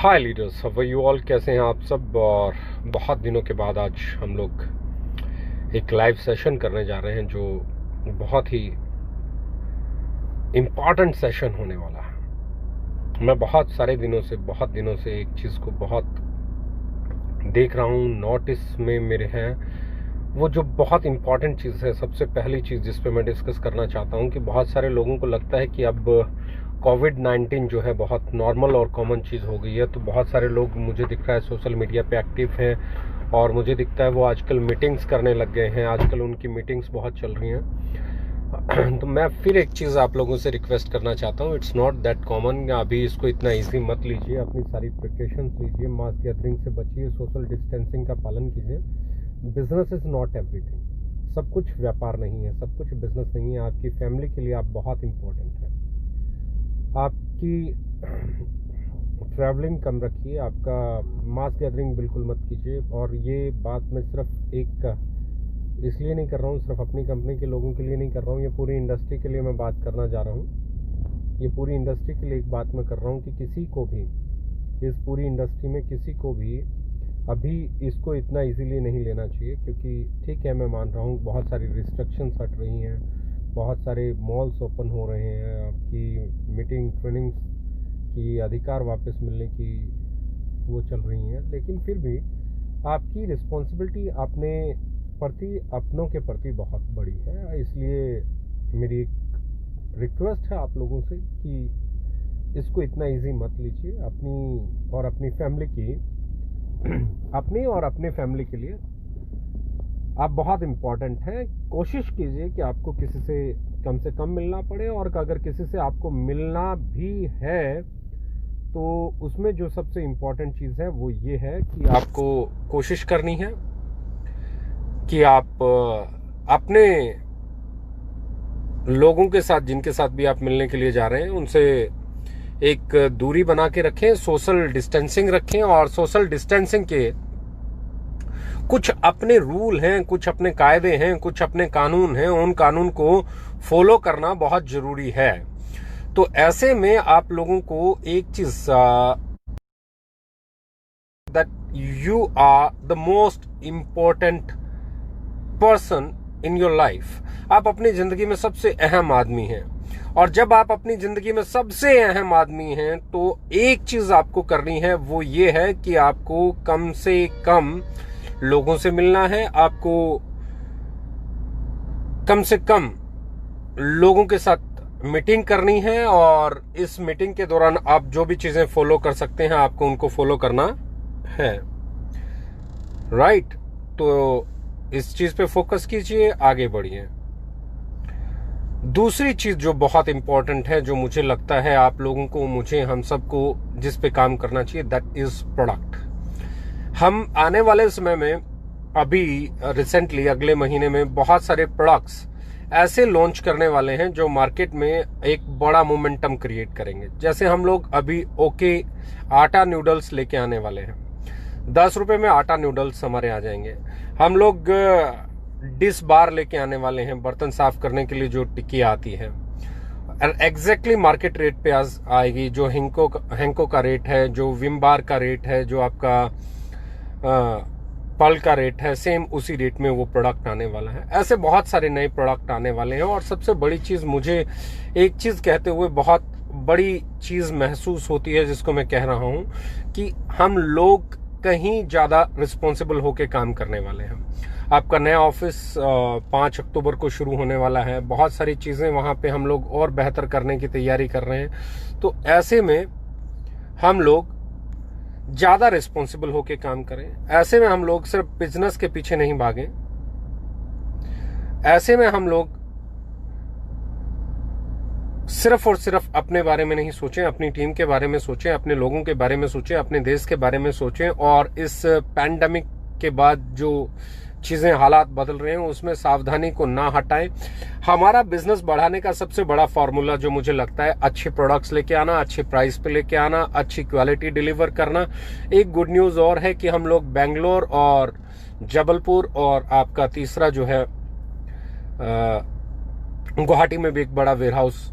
Hi leaders, how are you all? कैसे हैं आप सब? और बहुत दिनों के बाद आज हम लोग एक लाइव सेशन करने जा रहे हैं जो बहुत ही इम्पॉर्टेंट सेशन होने वाला है। मैं बहुत दिनों से एक चीज़ को बहुत देख रहा हूँ, नोटिस में मेरे हैं। वो जो बहुत इम्पॉर्टेंट चीज़ है, सबसे पहली चीज़ जिस पे मैं डिस्कस करना चाहता हूँ कि बहुत सारे लोगों को लगता है कि अब कोविड-19 जो है बहुत नॉर्मल और कॉमन चीज़ हो गई है। तो बहुत सारे लोग, मुझे दिख रहा है, सोशल मीडिया पे एक्टिव हैं और मुझे दिखता है वो आजकल मीटिंग्स करने लग गए हैं। आजकल उनकी मीटिंग्स बहुत चल रही हैं। तो मैं फिर एक चीज़ आप लोगों से रिक्वेस्ट करना चाहता हूँ, इट्स नॉट दैट कॉमन। अभी इसको इतना ईजी मत लीजिए, अपनी सारी प्रिकॉशंस लीजिए, मास गैदरिंग से बचिए, सोशल डिस्टेंसिंग का पालन कीजिए। Business is not everything. सब कुछ व्यापार नहीं है, सब कुछ बिजनेस नहीं है। आपकी फैमिली के लिए आप बहुत इंपॉर्टेंट है। आपकी ट्रैवलिंग कम रखिए, आपका मास गैदरिंग बिल्कुल मत कीजिए। और ये बात मैं सिर्फ इसलिए नहीं कर रहा हूँ, सिर्फ अपनी कंपनी के लोगों के लिए नहीं कर रहा हूँ, ये पूरी इंडस्ट्री के लिए मैं बात करना जा रहा हूँ। ये पूरी इंडस्ट्री के लिए एक बात मैं कर रहा हूँ कि किसी को भी, इस पूरी इंडस्ट्री में किसी को भी अभी इसको इतना इजीली नहीं लेना चाहिए। क्योंकि ठीक है, मैं मान रहा हूँ बहुत सारी रिस्ट्रिक्शंस हट रही हैं, बहुत सारे मॉल्स ओपन हो रहे हैं, आपकी मीटिंग ट्रेनिंग्स की अधिकार वापस मिलने की वो चल रही हैं, लेकिन फिर भी आपकी रिस्पॉन्सिबिलिटी अपनों के प्रति बहुत बड़ी है। इसलिए मेरी एक रिक्वेस्ट है आप लोगों से कि इसको इतना इजी मत लीजिए। अपनी फैमिली की अपनी और अपने फैमिली के लिए आप बहुत इम्पॉर्टेंट हैं। कोशिश कीजिए कि आपको किसी से कम मिलना पड़े, और अगर किसी से आपको मिलना भी है तो उसमें जो सबसे इम्पॉर्टेंट चीज़ है वो ये है कि आपको कोशिश करनी है कि आप अपने लोगों के साथ, जिनके साथ भी आप मिलने के लिए जा रहे हैं, उनसे एक दूरी बना के रखें, सोशल डिस्टेंसिंग रखें। और सोशल डिस्टेंसिंग के कुछ अपने रूल हैं, कुछ अपने कायदे हैं, कुछ अपने कानून हैं, उन कानून को फॉलो करना बहुत जरूरी है। तो ऐसे में आप लोगों को एक चीज, that you are the most important person in your life. आप अपनी जिंदगी में सबसे अहम आदमी हैं, और जब आप अपनी जिंदगी में सबसे अहम आदमी हैं तो एक चीज आपको करनी है, वो ये है कि आपको कम से कम लोगों से मिलना है। आपको कम से कम लोगों के साथ मीटिंग करनी है, और इस मीटिंग के दौरान आप जो भी चीजें फॉलो कर सकते हैं आपको उनको फॉलो करना है। राइट? तो इस चीज पे फोकस कीजिए, आगे बढ़िए। दूसरी चीज जो बहुत इंपॉर्टेंट है, जो मुझे लगता है आप लोगों को, मुझे, हम सबको जिस पे काम करना चाहिए, दैट इज प्रोडक्ट। हम आने वाले समय में, अभी रिसेंटली अगले महीने में बहुत सारे प्रोडक्ट्स ऐसे लॉन्च करने वाले हैं जो मार्केट में एक बड़ा मोमेंटम क्रिएट करेंगे। जैसे हम लोग अभी ओके आटा नूडल्स लेके आने वाले हैं। 10 रुपए में आटा नूडल्स हमारे आ जाएंगे। हम लोग डिश बार लेके आने वाले हैं, बर्तन साफ करने के लिए जो टिक्की आती है, एग्जैक्टली मार्केट रेट पे आएगी। जो हेंको का रेट है, जो विम बार का रेट है, जो आपका पल का रेट है, सेम उसी रेट में वो प्रोडक्ट आने वाला है। ऐसे बहुत सारे नए प्रोडक्ट आने वाले हैं। और सबसे बड़ी चीज, मुझे एक चीज कहते हुए बहुत बड़ी चीज महसूस होती है, जिसको मैं कह रहा हूं कि हम लोग कहीं ज्यादा रिस्पॉन्सिबल होके काम करने वाले हैं। आपका नया ऑफिस 5 अक्टूबर को शुरू होने वाला है। बहुत सारी चीजें वहां पे हम लोग और बेहतर करने की तैयारी कर रहे हैं। तो ऐसे में हम लोग ज्यादा रिस्पॉन्सिबल होके काम करें। ऐसे में हम लोग सिर्फ बिजनेस के पीछे नहीं भागें। ऐसे में हम लोग सिर्फ और सिर्फ अपने बारे में नहीं सोचें, अपनी टीम के बारे में सोचें, अपने लोगों के बारे में सोचें, अपने देश के बारे में सोचें। और इस पैंडेमिक के बाद जो चीजें, हालात बदल रहे हैं, उसमें सावधानी को ना हटाएं। हमारा बिजनेस बढ़ाने का सबसे बड़ा फॉर्मूला जो मुझे लगता है, अच्छे प्रोडक्ट्स लेके आना, अच्छी प्राइस पे लेके आना, अच्छी क्वालिटी डिलीवर करना। एक गुड न्यूज और है कि हम लोग बेंगलोर और जबलपुर और आपका तीसरा जो है गुवाहाटी में भी एक बड़ा वेयरहाउस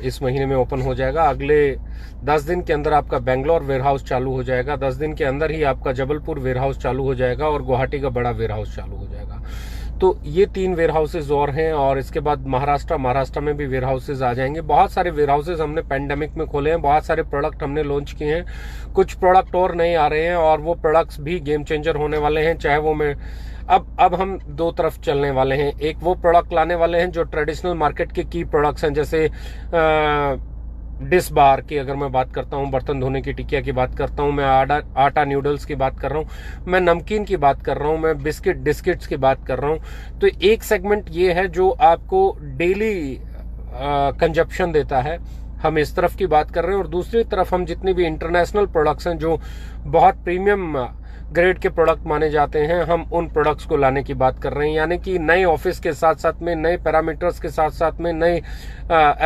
इस महीने में ओपन हो जाएगा। अगले 10 दिन के अंदर आपका बेंगलोर वेयरहाउस चालू हो जाएगा। 10 दिन के अंदर ही आपका जबलपुर वेयरहाउस चालू हो जाएगा और गुवाहाटी का बड़ा वेयरहाउस चालू हो जाएगा। तो ये 3 वेयरहाउसेज और हैं, और इसके बाद महाराष्ट्र में भी वेयरहाउसेज आ जाएंगे। बहुत सारे वेयरहाउसेज हमने पेंडेमिक में खोले हैं, बहुत सारे प्रोडक्ट हमने लॉन्च किए हैं, कुछ प्रोडक्ट और नए आ रहे हैं, और वो प्रोडक्ट्स भी गेम चेंजर होने वाले हैं। चाहे वो मैं अब हम 2 तरफ चलने वाले हैं। एक वो प्रोडक्ट लाने वाले हैं जो ट्रेडिशनल मार्केट के की प्रोडक्ट्स हैं, जैसे डिश बार की अगर मैं बात करता हूँ, बर्तन धोने की टिकिया की बात करता हूँ, मैं आटा नूडल्स की बात कर रहा हूँ, मैं नमकीन की बात कर रहा हूँ, मैं बिस्किट्स की बात कर रहा हूँ। तो एक सेगमेंट ये है जो आपको डेली कंजप्शन देता है, हम इस तरफ की बात कर रहे हैं। और दूसरी तरफ हम जितनी भी इंटरनेशनल प्रोडक्ट्स हैं जो बहुत प्रीमियम ग्रेड के प्रोडक्ट माने जाते हैं, हम उन प्रोडक्ट्स को लाने की बात कर रहे हैं। यानी कि नए ऑफिस के साथ साथ में, नए पैरामीटर्स के साथ साथ में, नए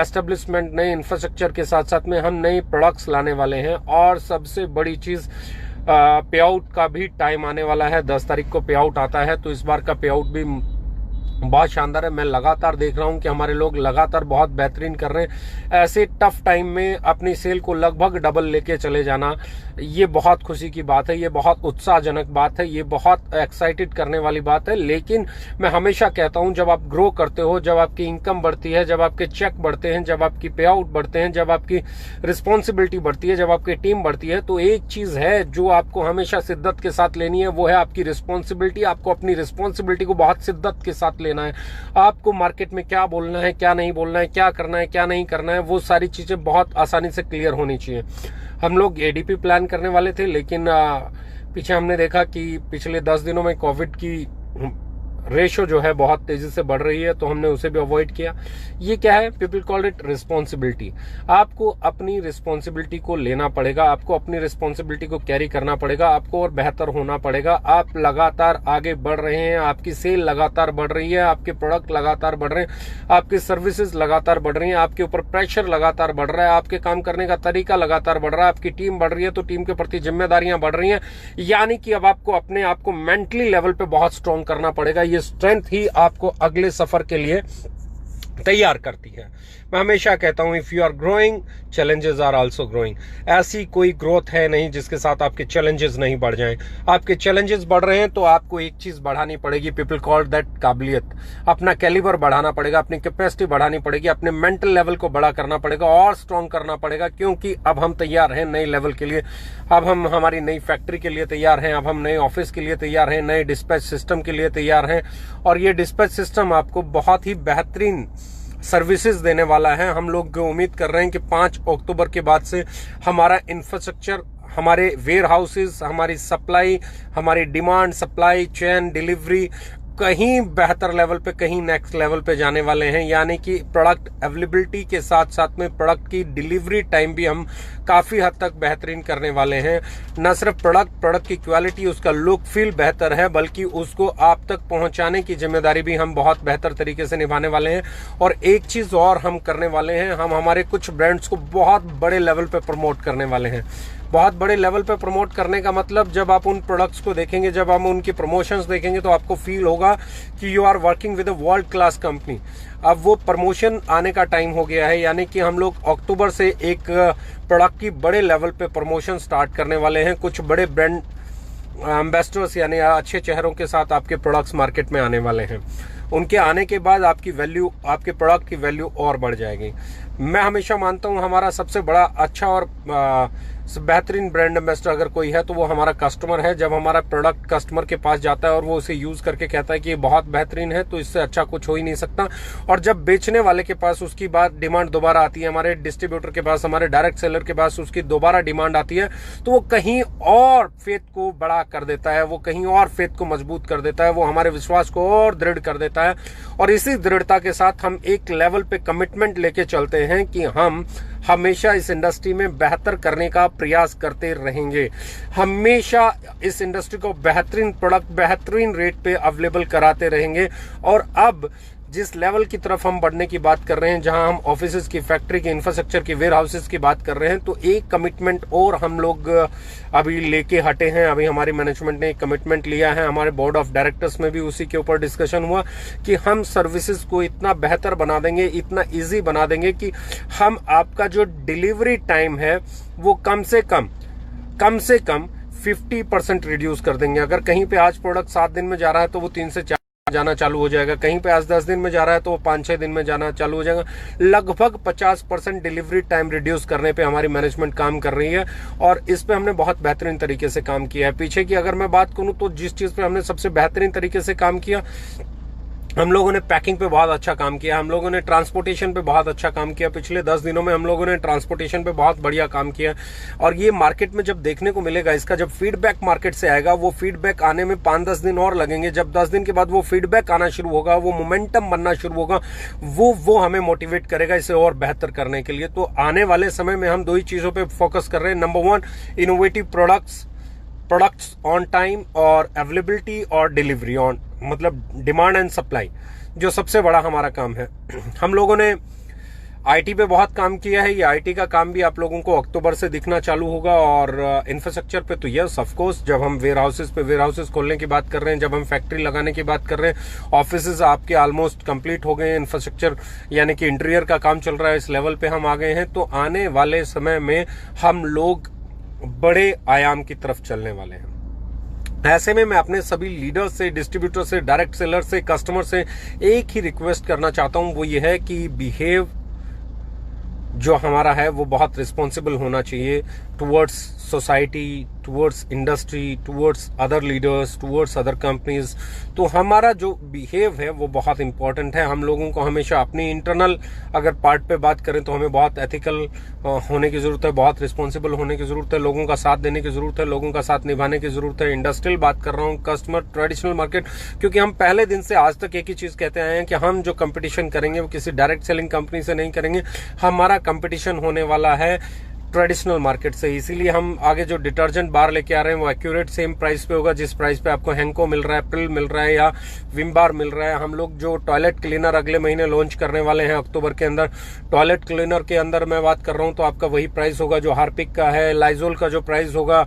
एस्टेब्लिशमेंट, नए इंफ्रास्ट्रक्चर के साथ साथ में हम नए प्रोडक्ट्स लाने वाले हैं। और सबसे बड़ी चीज, पे आउट का भी टाइम आने वाला है। 10 तारीख को पे आउट आता है, तो इस बार का पे आउट भी बहुत शानदार है। मैं लगातार देख रहा हूं कि हमारे लोग लगातार बहुत बेहतरीन कर रहे हैं। ऐसे टफ टाइम में अपनी सेल को लगभग डबल लेके चले जाना, ये बहुत खुशी की बात है, ये बहुत उत्साहजनक बात है, ये बहुत एक्साइटेड करने वाली बात है। लेकिन मैं हमेशा कहता हूं, जब आप ग्रो करते हो, जब आपकी इनकम बढ़ती है, जब आपके चेक बढ़ते हैं, जब आपकी पे आउट बढ़ते हैं, जब आपकी रिस्पॉन्सिबिलिटी बढ़ती है, जब आपकी टीम बढ़ती है, तो एक चीज है जो आपको हमेशा शिद्दत के साथ लेनी है, वो है आपकी रिस्पॉन्सिबिलिटी। आपको अपनी रिस्पॉन्सिबिलिटी को बहुत शिद्दत के साथ लेना है। आपको मार्केट में क्या बोलना है, क्या नहीं बोलना है, क्या करना है, क्या नहीं करना है, वो सारी चीजें बहुत आसानी से क्लियर होनी चाहिए। हम लोग एडीपी प्लान करने वाले थे, लेकिन पीछे हमने देखा कि पिछले 10 दिनों में कोविड की रेशो जो है बहुत तेजी से बढ़ रही है, तो हमने उसे भी अवॉइड किया। ये क्या है? People call it responsibility. आपको अपनी रिस्पॉन्सिबिलिटी को लेना पड़ेगा, आपको अपनी रिस्पॉन्सिबिलिटी को कैरी करना पड़ेगा, आपको और बेहतर होना पड़ेगा। आप लगातार आगे बढ़ रहे हैं, आपकी सेल लगातार बढ़ रही है, आपके प्रोडक्ट लगातार बढ़ रहे हैं, आपकी सर्विसेज लगातार बढ़ रही हैं, आपके ऊपर प्रेशर लगातार बढ़ रहा है, आपके काम करने का तरीका लगातार बढ़ रहा है, आपकी टीम बढ़ रही है, तो टीम के प्रति जिम्मेदारियां बढ़ रही हैं। यानी कि अब आपको अपने आप को मेंटली लेवल पे बहुत स्ट्रांग करना पड़ेगा। ये स्ट्रेंथ ही आपको अगले सफर के लिए तैयार करती है। मैं हमेशा कहता हूं, if you are growing, challenges are also growing. ऐसी कोई ग्रोथ है नहीं जिसके साथ आपके चैलेंजेस नहीं बढ़ जाएं। आपके चैलेंजेस बढ़ रहे हैं तो आपको एक चीज बढ़ानी पड़ेगी, पीपल कॉल दैट काबिलियत। अपना कैलिबर बढ़ाना पड़ेगा, अपनी कैपेसिटी बढ़ानी पड़ेगी, अपने मेंटल लेवल को बड़ा करना पड़ेगा और स्ट्रांग करना पड़ेगा, क्योंकि अब हम तैयार हैं नए लेवल के लिए। अब हम हमारी नई फैक्ट्री के लिए तैयार हैं, अब हम नए ऑफिस के लिए तैयार हैं, नए डिस्पैच सिस्टम के लिए तैयार हैं। और ये डिस्पैच सिस्टम आपको बहुत ही बेहतरीन सर्विसेज देने वाला है। हम लोग उम्मीद कर रहे हैं कि 5 अक्टूबर के बाद से हमारा इंफ्रास्ट्रक्चर, हमारे वेयर हाउसेज, हमारी सप्लाई, हमारी डिमांड, सप्लाई चेन, डिलीवरी कहीं बेहतर लेवल पे, कहीं नेक्स्ट लेवल पे जाने वाले हैं। यानी कि प्रोडक्ट अवेलेबिलिटी के साथ साथ में प्रोडक्ट की डिलीवरी टाइम भी हम काफी हद तक बेहतरीन करने वाले हैं। न सिर्फ प्रोडक्ट की क्वालिटी, उसका लुक फील बेहतर है, बल्कि उसको आप तक पहुंचाने की जिम्मेदारी भी हम बहुत बेहतर तरीके से निभाने वाले हैं। और एक चीज और हम करने वाले हैं, हम हमारे कुछ ब्रांड्स को बहुत बड़े लेवल पे प्रमोट करने वाले हैं। बहुत बड़े लेवल पे प्रमोट करने का मतलब, जब आप उन प्रोडक्ट्स को देखेंगे, जब हम उनकी प्रमोशंस देखेंगे, तो आपको फील होगा कि you are working with a world class company. अब वो प्रमोशन आने का टाइम हो गया है। यानी कि हम लोग अक्टूबर से एक प्रोडक्ट की बड़े लेवल पे प्रमोशन स्टार्ट करने वाले हैं। कुछ बड़े ब्रांड एम्बेसडर्स यानी अच्छे चेहरों के साथ आपके प्रोडक्ट्स मार्केट में आने वाले हैं। उनके आने के बाद आपकी वैल्यू, आपके प्रोडक्ट की वैल्यू और बढ़ जाएगी। मैं हमेशा मानता हूं हमारा सबसे बड़ा अच्छा और बेहतरीन ब्रांड एम्बेसडर अगर कोई है तो वो हमारा कस्टमर है। जब हमारा प्रोडक्ट कस्टमर के पास जाता है और वो उसे यूज करके कहता है कि ये बहुत बेहतरीन है, तो इससे अच्छा कुछ हो ही नहीं सकता। और जब बेचने वाले के पास उसकी बात डिमांड दोबारा आती है, हमारे डिस्ट्रीब्यूटर के पास, हमारे डायरेक्ट सेलर के पास उसकी दोबारा डिमांड आती है, तो वो कहीं और फेथ को बड़ा कर देता है, वो कहीं और फेथ को मजबूत कर देता है, वो हमारे विश्वास को और दृढ़ कर देता है। और इसी दृढ़ता के साथ हम एक लेवल पे कमिटमेंट लेके चलते हैं कि हम हमेशा इस इंडस्ट्री में बेहतर करने का प्रयास करते रहेंगे, हमेशा इस इंडस्ट्री को बेहतरीन प्रोडक्ट बेहतरीन रेट पे अवेलेबल कराते रहेंगे। और अब जिस लेवल की तरफ हम बढ़ने की बात कर रहे हैं, जहां हम ऑफिसेज की, फैक्ट्री की, इंफ्रास्ट्रक्चर की, वेयर हाउसेज की बात कर रहे हैं, तो एक कमिटमेंट और हम लोग अभी लेके हटे हैं। अभी हमारी मैनेजमेंट ने एक कमिटमेंट लिया है, हमारे बोर्ड ऑफ डायरेक्टर्स में भी उसी के ऊपर डिस्कशन हुआ कि हम सर्विसेज को इतना बेहतर बना देंगे, इतना ईजी बना देंगे कि हम आपका जो डिलीवरी टाइम है वो कम से कम 50% रिड्यूस कर देंगे। अगर कहीं पे आज प्रोडक्ट 7 दिन में जा रहा है तो वो 3 से 4 जाना चालू हो जाएगा, कहीं पे आज 10 दिन में जा रहा है तो वो 5-6 दिन में जाना चालू हो जाएगा। लगभग 50% डिलीवरी टाइम रिड्यूस करने पे हमारी मैनेजमेंट काम कर रही है और इस पे हमने बहुत बेहतरीन तरीके से काम किया है। पीछे की अगर मैं बात करूं तो जिस चीज पे हमने सबसे बेहतरीन तरीके से काम किया, हम लोगों ने पैकिंग पे बहुत अच्छा काम किया, हम लोगों ने ट्रांसपोर्टेशन पे बहुत अच्छा काम किया। पिछले 10 दिनों में हम लोगों ने ट्रांसपोर्टेशन पे बहुत बढ़िया काम किया और ये मार्केट में जब देखने को मिलेगा, इसका जब फीडबैक मार्केट से आएगा, वो फीडबैक आने में 5-10 दिन और लगेंगे। जब 10 दिन के बाद वो फीडबैक आना शुरू होगा, वो मोमेंटम बनना शुरू होगा, वो हमें मोटिवेट करेगा इसे और बेहतर करने के लिए। तो आने वाले समय में हम 2 ही चीजों पर फोकस कर रहे हैं। Number 1, innovative products on time और अवेलेबिलिटी और डिलीवरी ऑन, मतलब डिमांड एंड सप्लाई, जो सबसे बड़ा हमारा काम है। हम लोगों ने आईटी पे बहुत काम किया है। ये आईटी का काम भी आप लोगों को अक्टूबर से दिखना चालू होगा और इंफ्रास्ट्रक्चर पे तो यस ऑफ कोर्स, जब हम वेयर हाउसेज खोलने की बात कर रहे हैं, जब हम फैक्ट्री लगाने की बात कर रहे हैं, ऑफिसेज आपके ऑलमोस्ट कंप्लीट हो गए हैं, इंफ्रास्ट्रक्चर यानी कि इंटीरियर का काम चल रहा है, इस लेवल पे हम आ गए हैं। तो आने वाले समय में हम लोग बड़े आयाम की तरफ चलने वाले हैं। ऐसे में मैं अपने सभी लीडर्स से, डिस्ट्रीब्यूटर से, डायरेक्ट सेलर से, कस्टमर से एक ही रिक्वेस्ट करना चाहता हूं, वो ये है कि बिहेव जो हमारा है वो बहुत रिस्पॉन्सिबल होना चाहिए towards society, towards industry, towards other leaders, towards other companies. तो हमारा जो बिहेव है वो बहुत इंपॉर्टेंट है। हम लोगों को हमेशा अपनी इंटरनल अगर पार्ट पे बात करें तो हमें बहुत एथिकल होने की जरूरत है, बहुत रिस्पॉन्सिबल होने की जरूरत है, लोगों का साथ देने की जरूरत है, लोगों का साथ निभाने की जरूरत है। इंडस्ट्रियल बात कर रहा हूँ, कस्टमर, ट्रेडिशनल मार्केट, क्योंकि हम पहले दिन से आज तक एक ही चीज कहते आए हैं कि हम जो कंपटीशन करेंगे वो किसी डायरेक्ट सेलिंग कंपनी से नहीं करेंगे, हमारा कंपटीशन होने वाला है ट्रेडिशनल मार्केट से। इसीलिए हम आगे जो डिटर्जेंट बार लेके आ रहे हैं वो एक्यूरेट सेम प्राइस पे होगा जिस प्राइस पे आपको हेंको मिल रहा है, प्रिल मिल रहा है या विम बार मिल रहा है। हम लोग जो टॉयलेट क्लीनर अगले महीने लॉन्च करने वाले हैं अक्टूबर के अंदर, टॉयलेट क्लीनर के अंदर मैं बात कर रहा हूं तो आपका वही प्राइस होगा जो हार्पिक का है। लाइजोल का जो प्राइस होगा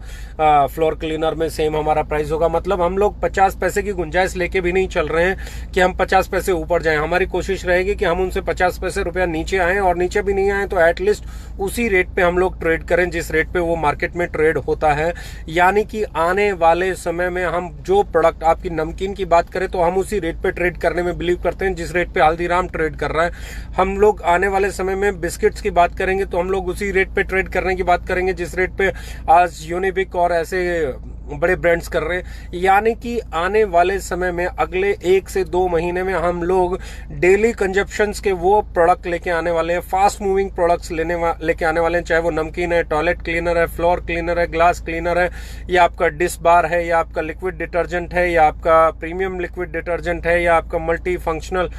फ्लोर क्लीनर में सेम हमारा प्राइस होगा। मतलब हम लोग 50 पैसे की गुंजाइश लेके भी नहीं चल रहे हैं कि हम 50 पैसे ऊपर जाएं। हमारी कोशिश रहेगी कि हम उनसे 50 पैसे रुपया नीचे आए, और नीचे भी नहीं आए तो एटलीस्ट उसी रेट पे हम लोग ट्रेड करें जिस रेट पे वो मार्केट में ट्रेड होता है। यानी कि आने वाले समय में हम जो प्रोडक्ट, आपकी नमकीन की बात करें तो हम उसी रेट पे ट्रेड करने में बिलीव करते हैं जिस रेट पे हल्दीराम ट्रेड कर रहा है। हम लोग आने वाले समय में बिस्किट्स की बात करेंगे तो हम लोग उसी रेट पे ट्रेड करने की बात करेंगे जिस रेट पे आज यूनिबिक और ऐसे बड़े ब्रांड्स कर रहे हैं। यानी कि आने वाले समय में अगले 1 से 2 महीने में हम लोग डेली कंजप्शंस के वो प्रोडक्ट लेके आने वाले हैं, फास्ट मूविंग प्रोडक्ट्स लेके आने वाले हैं, चाहे वो नमकीन है, टॉयलेट क्लीनर है, फ्लोर क्लीनर है, ग्लास क्लीनर है, या आपका डिश बार है, या आपका लिक्विड डिटर्जेंट है, या आपका प्रीमियम लिक्विड डिटर्जेंट है, या आपका मल्टी फंक्शनल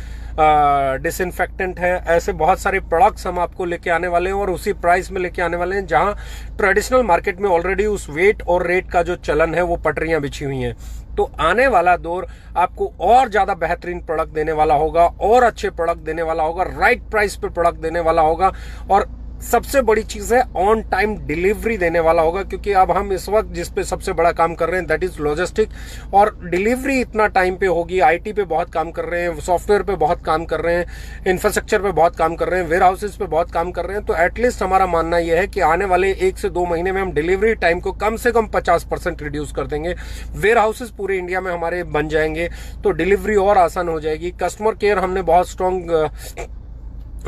डिसइंफेक्टेंट है। ऐसे बहुत सारे प्रोडक्ट्स हम आपको लेके आने वाले हैं और उसी प्राइस में लेके आने वाले हैं जहां ट्रेडिशनल मार्केट में ऑलरेडी उस वेट और रेट का जो चलन है वो पटरियां बिछी हुई हैं। तो आने वाला दौर आपको और ज्यादा बेहतरीन प्रोडक्ट देने वाला होगा, और अच्छे प्रोडक्ट देने वाला होगा, राइट प्राइस पे प्रोडक्ट देने वाला होगा, और सबसे बड़ी चीज है ऑन टाइम डिलीवरी देने वाला होगा। क्योंकि अब हम इस वक्त जिस पे सबसे बड़ा काम कर रहे हैं दैट इज लॉजिस्टिक, और डिलीवरी इतना टाइम पे होगी। आईटी पे बहुत काम कर रहे हैं, सॉफ्टवेयर पे बहुत काम कर रहे हैं, इंफ्रास्ट्रक्चर पे बहुत काम कर रहे हैं, वेयर हाउसेज पे बहुत काम कर रहे हैं। तो एटलीस्ट हमारा मानना यह है कि आने वाले 1 से 2 महीने में हम डिलीवरी टाइम को कम से कम 50% रिड्यूस कर देंगे। वेयर हाउसेज पूरे इंडिया में हमारे बन जाएंगे तो डिलीवरी और आसान हो जाएगी। कस्टमर केयर हमने बहुत स्ट्रॉन्ग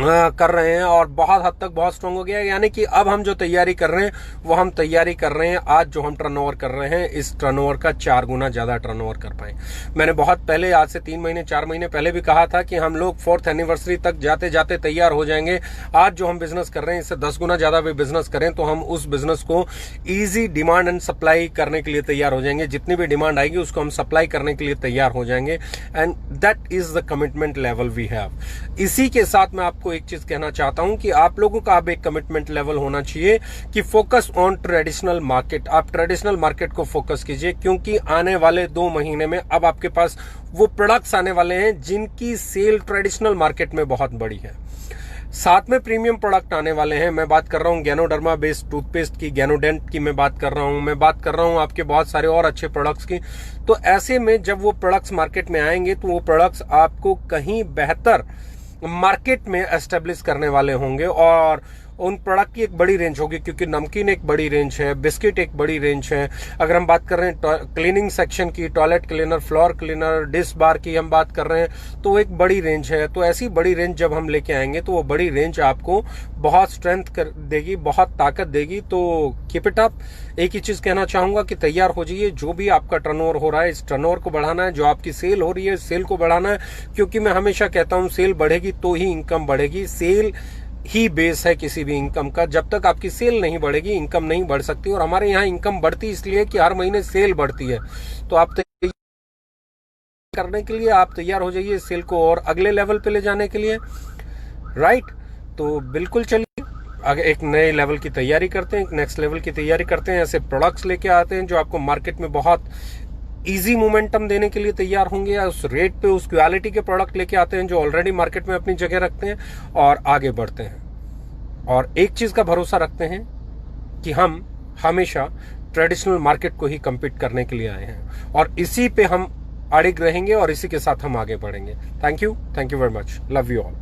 कर रहे हैं और बहुत हद तक बहुत स्ट्रांग हो गया है। यानी कि अब हम जो तैयारी कर रहे हैं वो हम तैयारी कर रहे हैं आज जो हम टर्नओवर कर रहे हैं इस टर्नओवर का 4 गुना ज्यादा टर्नओवर कर पाए। मैंने बहुत पहले, आज से 3 महीने 4 महीने पहले भी कहा था कि हम लोग 4th एनिवर्सरी तक जाते जाते तैयार हो जाएंगे। आज जो हम बिजनेस कर रहे हैं इससे 10 गुना ज्यादा भी बिजनेस करें तो हम उस बिजनेस को ईजी डिमांड एंड सप्लाई करने के लिए तैयार हो जाएंगे। जितनी भी डिमांड आएगी उसको हम सप्लाई करने के लिए तैयार हो जाएंगे, and that is the commitment level we have. इसी के साथ मैं आपको आपको एक चीज कहना चाहता हूं कि आप लोगों का अब एक कमिटमेंट लेवल होना चाहिए कि फोकस ऑन ट्रेडिशनल मार्केट। आप ट्रेडिशनल मार्केट को फोकस कीजिए, क्योंकि आने वाले 2 महीने में अब आपके पास वो प्रोडक्ट्स आने वाले हैं जिनकी सेल ट्रेडिशनल मार्केट में बहुत बड़ी है। साथ में प्रीमियम प्रोडक्ट आने वाले हैं। मैं बात कर रहा हूँ गैनोडर्मा बेस्ड टूथपेस्ट की, गैनोडेंट की मैं बात कर रहा हूँ, मैं बात कर रहा हूँ आपके बहुत सारे और अच्छे प्रोडक्ट्स की। तो ऐसे में जब वो प्रोडक्ट्स मार्केट में आएंगे तो वो प्रोडक्ट्स आपको कहीं बेहतर मार्केट में एस्टेब्लिश करने वाले होंगे, और उन प्रोडक्ट की एक बड़ी रेंज होगी, क्योंकि नमकीन एक बड़ी रेंज है, बिस्किट एक बड़ी रेंज है। अगर हम बात कर रहे हैं क्लीनिंग सेक्शन की, toilet cleaner, floor cleaner, dish bar की हम बात कर रहे हैं, तो एक बड़ी रेंज है। तो ऐसी बड़ी रेंज जब हम लेके आएंगे तो वो बड़ी रेंज आपको बहुत स्ट्रेंथ कर देगी, बहुत ताकत देगी। तो कीप इट अप। एक ही चीज कहना चाहूंगा कि तैयार हो जाइए। जो भी आपका टर्नओवर हो रहा है, इस टर्नओवर को बढ़ाना है। जो आपकी सेल हो रही है, सेल को बढ़ाना है, क्योंकि मैं हमेशा कहता हूं सेल बढ़ेगी तो ही इनकम बढ़ेगी। सेल ही बेस है किसी भी इनकम का। जब तक आपकी सेल नहीं बढ़ेगी, इनकम नहीं बढ़ सकती। और हमारे यहाँ इनकम बढ़ती इसलिए कि हर महीने सेल बढ़ती है। तो आप करने के लिए आप तैयार हो जाइए सेल को और अगले लेवल पे ले जाने के लिए, राइट। तो बिल्कुल चलिए आगे एक नए लेवल की तैयारी करते हैं, एक नेक्स्ट लेवल की तैयारी करते हैं। ऐसे प्रोडक्ट्स लेके आते हैं जो आपको मार्केट में बहुत इजी मोमेंटम देने के लिए तैयार होंगे, या उस रेट पे उस क्वालिटी के प्रोडक्ट लेके आते हैं जो ऑलरेडी मार्केट में अपनी जगह रखते हैं, और आगे बढ़ते हैं। और एक चीज का भरोसा रखते हैं कि हम हमेशा ट्रेडिशनल मार्केट को ही कम्पीट करने के लिए आए हैं, और इसी पे हम अड़िग रहेंगे और इसी के साथ हम आगे बढ़ेंगे। Thank you very much, love you all.